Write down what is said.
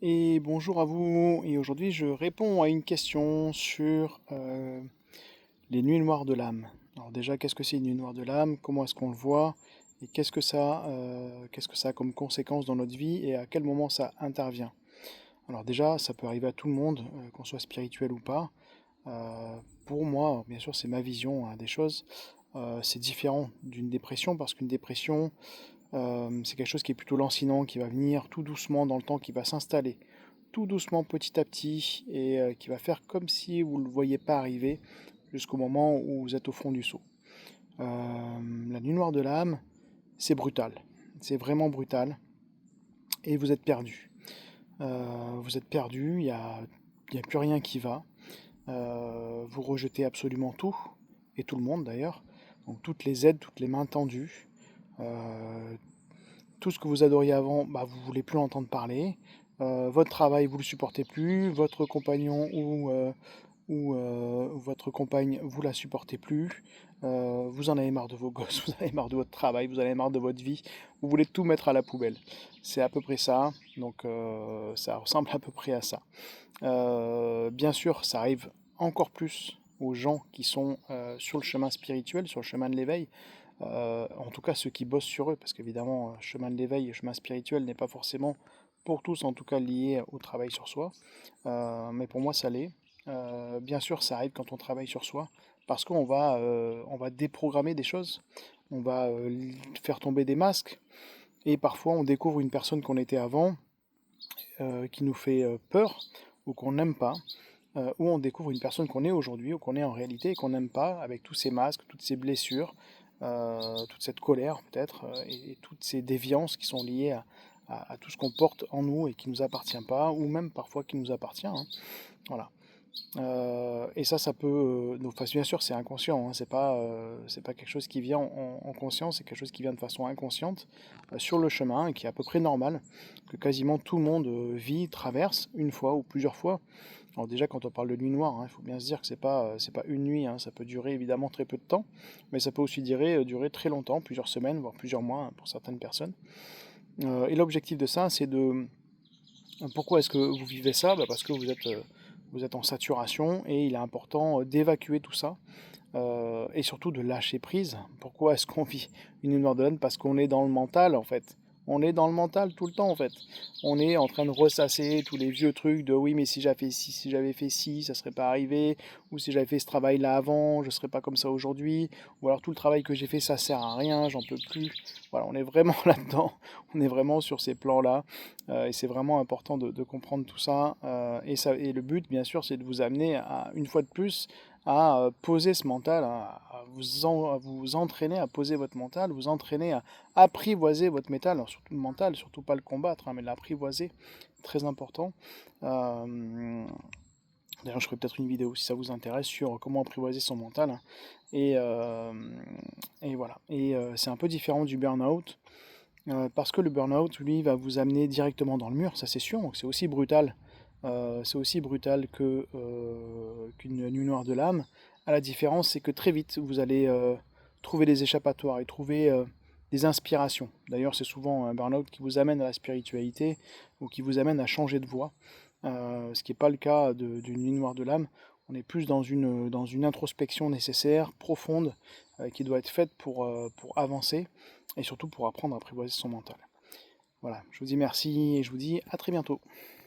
Et bonjour à vous. Et aujourd'hui, je réponds à une question sur les nuits noires de l'âme. Alors déjà, qu'est-ce que c'est une nuit noire de l'âme? Comment est-ce qu'on le voit? Et qu'est-ce que ça a comme conséquence dans notre vie et à quel moment ça intervient? Alors déjà, ça peut arriver à tout le monde, qu'on soit spirituel ou pas. Pour moi, bien sûr, c'est ma vision hein, des choses. C'est différent d'une dépression parce qu'une dépression, c'est quelque chose qui est plutôt lancinant, qui va venir tout doucement dans le temps, qui va s'installer tout doucement petit à petit et qui va faire comme si vous ne le voyiez pas arriver jusqu'au moment où vous êtes au fond du seau. La nuit noire de l'âme, c'est brutal. C'est vraiment brutal et vous êtes perdu. Vous êtes perdu, il y a plus rien qui va. Vous rejetez absolument tout, et tout le monde d'ailleurs. Donc toutes les aides, toutes les mains tendues. Euh, Tout ce que vous adoriez avant, bah, vous ne voulez plus entendre parler. Votre travail, vous ne le supportez plus. Votre compagnon ou votre compagne, vous la supportez plus. Vous en avez marre de vos gosses, vous en avez marre de votre travail, vous en avez marre de votre vie. Vous voulez tout mettre à la poubelle. C'est à peu près ça. Donc ça ressemble à peu près à ça. Bien sûr, ça arrive encore plus aux gens qui sont sur le chemin spirituel, sur le chemin de l'éveil. En tout cas, ceux qui bossent sur eux, parce qu'évidemment, chemin de l'éveil et chemin spirituel n'est pas forcément pour tous, en tout cas, lié au travail sur soi. Mais pour moi, ça l'est. Bien sûr, ça arrive quand on travaille sur soi, parce on va déprogrammer des choses, on va faire tomber des masques, et parfois on découvre une personne qu'on était avant, qui nous fait peur, ou qu'on n'aime pas, ou on découvre une personne qu'on est aujourd'hui, ou qu'on est en réalité, et qu'on n'aime pas, avec tous ces masques, toutes ces blessures, toute cette colère peut-être, et toutes ces déviances qui sont liées à tout ce qu'on porte en nous et qui ne nous appartient pas, ou même parfois qui nous appartient, hein. Voilà. Et ça peut. Donc, enfin, bien sûr, c'est inconscient, hein, c'est pas quelque chose qui vient en conscience, c'est quelque chose qui vient de façon inconsciente sur le chemin et qui est à peu près normal, que quasiment tout le monde vit, traverse une fois ou plusieurs fois. Alors déjà, quand on parle de nuit noire, hein, il faut bien se dire que c'est pas une nuit, hein, ça peut durer évidemment très peu de temps, mais ça peut aussi durer très longtemps, plusieurs semaines, voire plusieurs mois hein, pour certaines personnes. Et l'objectif de ça, c'est de pourquoi est-ce que vous vivez ça? Bah, parce que vous êtes en saturation et il est important d'évacuer tout ça et surtout de lâcher prise. Pourquoi est-ce qu'on vit une humeur de haine? Parce qu'on est dans le mental en fait. On est dans le mental tout le temps en fait. On est en train de ressasser tous les vieux trucs de oui mais si j'avais fait ci, ça serait pas arrivé, ou si j'avais fait ce travail là avant, je serais pas comme ça aujourd'hui, ou alors tout le travail que j'ai fait ça sert à rien, j'en peux plus. Voilà, on est vraiment là-dedans, on est vraiment sur ces plans-là, et c'est vraiment important de comprendre tout ça, et le but bien sûr c'est de vous amener à, une fois de plus à poser ce mental, à vous entraîner à poser votre mental, vous entraîner à apprivoiser votre mental, alors surtout le mental, surtout pas le combattre, hein, mais l'apprivoiser, très important. Euh, D'ailleurs, je ferai peut-être une vidéo si ça vous intéresse sur comment apprivoiser son mental, hein. Et, euh, et voilà. Et c'est un peu différent du burn-out, parce que le burn-out, lui, va vous amener directement dans le mur, ça c'est sûr, donc c'est aussi brutal. C'est aussi brutal qu'une nuit noire de l'âme. À la différence, c'est que très vite, vous allez trouver des échappatoires et trouver des inspirations. D'ailleurs, c'est souvent un burn-out qui vous amène à la spiritualité ou qui vous amène à changer de voie, ce qui n'est pas le cas d'une nuit noire de l'âme. On est plus dans une introspection nécessaire, profonde, qui doit être faite pour avancer et surtout pour apprendre à apprivoiser son mental. Voilà, je vous dis merci et je vous dis à très bientôt.